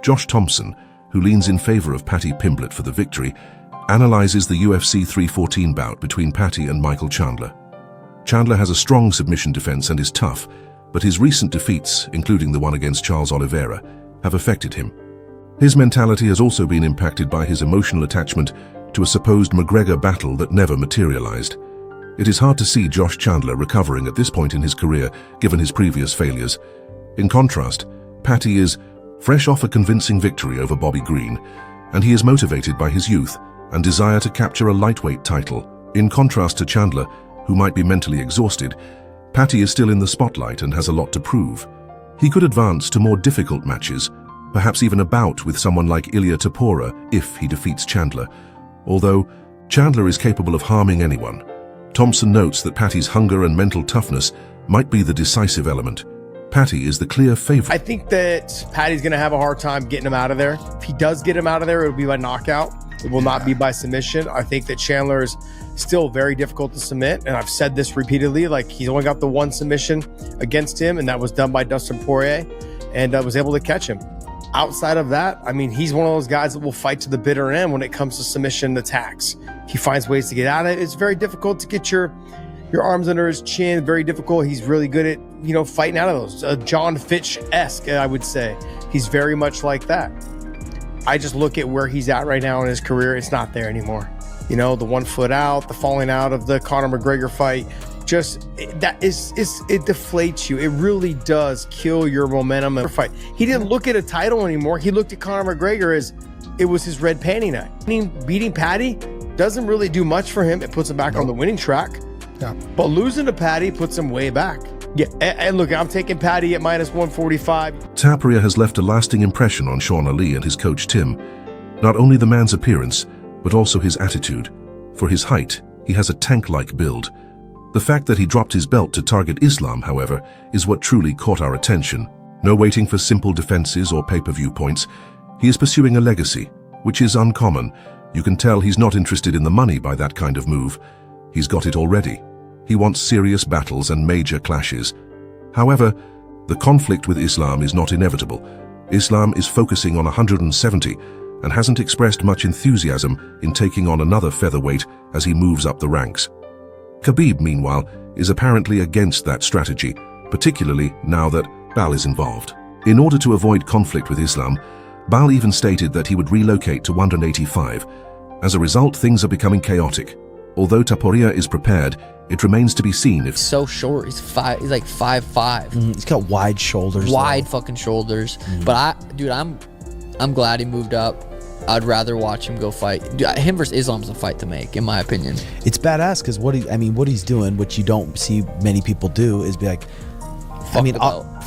Josh Thompson, who leans in favor of Paddy Pimblett for the victory, analyzes the UFC 314 bout between Paddy and Michael Chandler. Chandler has a strong submission defense and is tough, but his recent defeats, including the one against Charles Oliveira, have affected him. His mentality has also been impacted by his emotional attachment to a supposed McGregor battle that never materialized. It is hard to see Josh Chandler recovering at this point in his career, given his previous failures. In contrast, Paddy is fresh off a convincing victory over Bobby Green, and he is motivated by his youth and desire to capture a lightweight title. In contrast to Chandler, who might be mentally exhausted, Paddy is still in the spotlight and has a lot to prove. He could advance to more difficult matches, perhaps even a bout with someone like Ilia Topuria if he defeats Chandler, although Chandler is capable of harming anyone. Thompson notes that Paddy's hunger and mental toughness might be the decisive element. Paddy is the clear favorite. I think that Paddy's going to have a hard time getting him out of there. If he does get him out of there, it'll be by knockout. It will not be by submission. I think that Chandler is still very difficult to submit, and I've said this repeatedly, like he's only got the one submission against him, and that was done by Dustin Poirier, and was able to catch him. Outside of that, I mean, he's one of those guys that will fight to the bitter end when it comes to submission attacks. He finds ways to get out of it. It's very difficult to get your arms under his chin, very difficult. He's really good at, fighting out of those. John Fitch-esque, I would say. He's very much like that. I just look at where he's at right now in his career. It's not there anymore. The 1 foot out, the falling out of the Conor McGregor fight, it deflates you. It really does kill your momentum of a fight. He didn't look at a title anymore. He looked at Conor McGregor as it was his red panty night. Beating Paddy doesn't really do much for him. It puts him back on the winning track. Yeah. But losing to Paddy puts him way back. Yeah, and look, I'm taking Paddy at -145. Topuria has left a lasting impression on Sean Ali and his coach Tim. Not only the man's appearance, but also his attitude. For his height, he has a tank-like build. The fact that he dropped his belt to target Islam, however, is what truly caught our attention. No waiting for simple defenses or pay-per-view points. He is pursuing a legacy, which is uncommon. You can tell he's not interested in the money by that kind of move. He's got it already. He wants serious battles and major clashes. However, the conflict with Islam is not inevitable. Islam is focusing on 170 and hasn't expressed much enthusiasm in taking on another featherweight as he moves up the ranks. Khabib, meanwhile, is apparently against that strategy, particularly now that Bal is involved. In order to avoid conflict with Islam, Bal even stated that he would relocate to 185. As a result, things are becoming chaotic. Although Topuria is prepared, it remains to be seen if... He's so short. He's like 5'5". He's got wide shoulders. Wide fucking shoulders. But I'm glad he moved up. I'd rather watch him go fight. Dude, him versus Islam's a fight to make, in my opinion. It's badass because what he's doing, which you don't see many people do, is be like,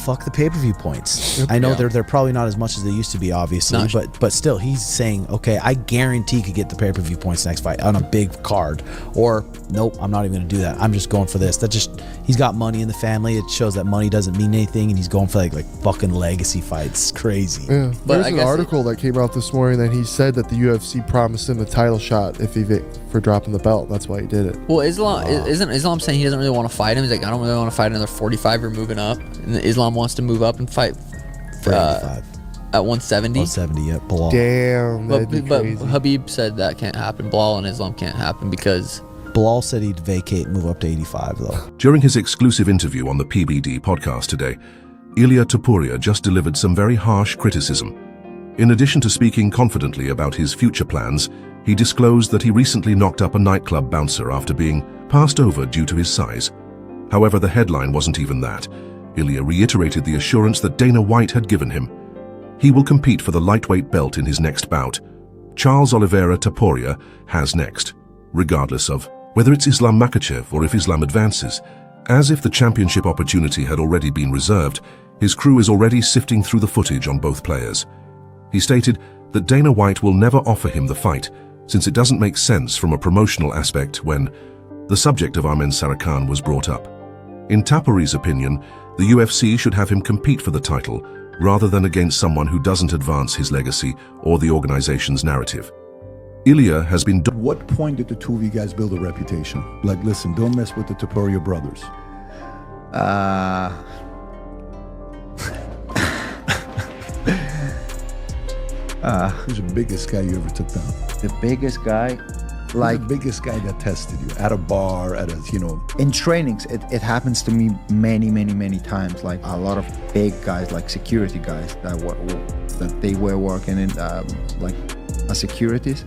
fuck the pay-per-view points. I know they're probably not as much as they used to be, obviously, but still, he's saying, okay, I guarantee could get the pay-per-view points next fight on a big card, or nope, I'm not even gonna do that. I'm just going for this. He's got money in the family. It shows that money doesn't mean anything, and he's going for like fucking legacy fights. It's crazy. Yeah, there's an article that came out this morning that he said that the UFC promised him a title shot if for dropping the belt. That's why he did it. Well, isn't Islam saying he doesn't really want to fight him? He's like, I don't really want to fight another 45. You're moving up. And Islam wants to move up and fight for 85. At 170. 170, yeah, Bilal. Damn, but Khabib said that can't happen. Bilal and Islam can't happen because Bilal said he'd vacate and move up to 85, though. During his exclusive interview on the PBD podcast today, Ilia Topuria just delivered some very harsh criticism. In addition to speaking confidently about his future plans, he disclosed that he recently knocked up a nightclub bouncer after being passed over due to his size. However, the headline wasn't even that. Ilia reiterated the assurance that Dana White had given him. He will compete for the lightweight belt in his next bout. Charles Oliveira Topuria has next, regardless of whether it's Islam Makhachev or if Islam advances. As if the championship opportunity had already been reserved, his crew is already sifting through the footage on both players. He stated that Dana White will never offer him the fight, since it doesn't make sense from a promotional aspect when the subject of Armen Sarakan was brought up. In Topuria's opinion, the UFC should have him compete for the title, rather than against someone who doesn't advance his legacy or the organization's narrative. Ilia has been... What point did the two of you guys build a reputation? Like, listen, don't mess with the Topuria brothers. Who's the biggest guy you ever took down? The biggest guy, Who's like the biggest guy that tested you at a bar, at a, you know? in trainings, it happens to me many times. Like a lot of big guys, like security guys that they were working in like as securities.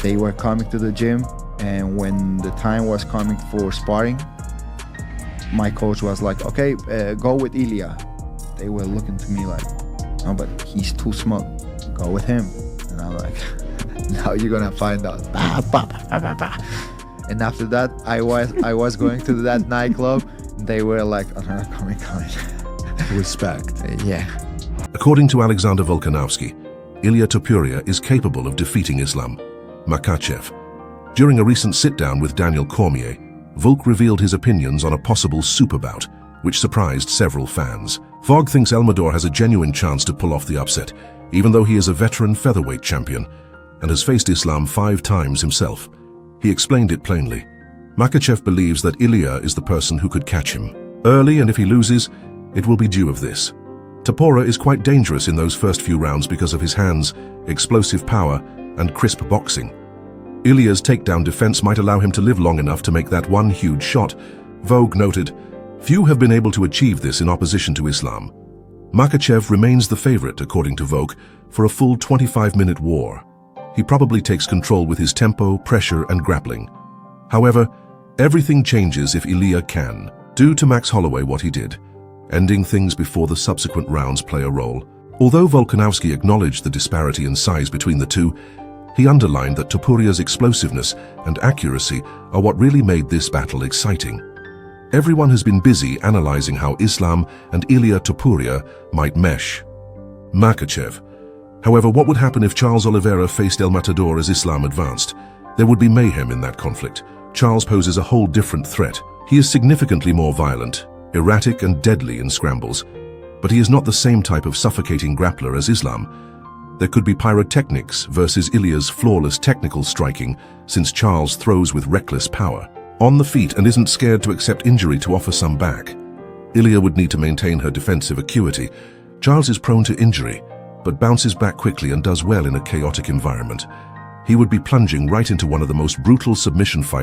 They were coming to the gym, and when the time was coming for sparring, my coach was like, okay, go with Ilia. They were looking to me like, no, but he's too small, go with him. And I'm like, now you're gonna find out. And after that, I was going to that nightclub. They were like, oh, coming. Respect. Yeah. According to Alexander Volkanovski, Ilia Topuria is capable of defeating Islam Makhachev. During a recent sit-down with Daniel Cormier, Volk revealed his opinions on a possible super bout, which surprised several fans. Vog thinks Elmador has a genuine chance to pull off the upset, even though he is a veteran featherweight champion and has faced Islam 5 times himself. He explained it plainly. Makhachev believes that Ilia is the person who could catch him early, and if he loses, it will be due of this. Topuria is quite dangerous in those first few rounds because of his hands, explosive power, and crisp boxing. Ilia's takedown defense might allow him to live long enough to make that one huge shot. Vogue noted, few have been able to achieve this in opposition to Islam. Makhachev remains the favorite, according to Vogue, for a full 25-minute war. He probably takes control with his tempo, pressure, and grappling. However, everything changes if Ilia can. Do to Max Holloway what he did, ending things before the subsequent rounds play a role. Although Volkanovski acknowledged the disparity in size between the two, he underlined that Topuria's explosiveness and accuracy are what really made this battle exciting. Everyone has been busy analyzing how Islam and Ilia Topuria might mesh. Makhachev. However, what would happen if Charles Oliveira faced El Matador as Islam advanced? There would be mayhem in that conflict. Charles poses a whole different threat. He is significantly more violent, erratic, and deadly in scrambles, but he is not the same type of suffocating grappler as Islam. There could be pyrotechnics versus Ilia's flawless technical striking, since Charles throws with reckless power. On the feet and isn't scared to accept injury to offer some back. Ilia would need to maintain her defensive acuity. Charles is prone to injury, but bounces back quickly and does well in a chaotic environment. He would be plunging right into one of the most brutal submission fights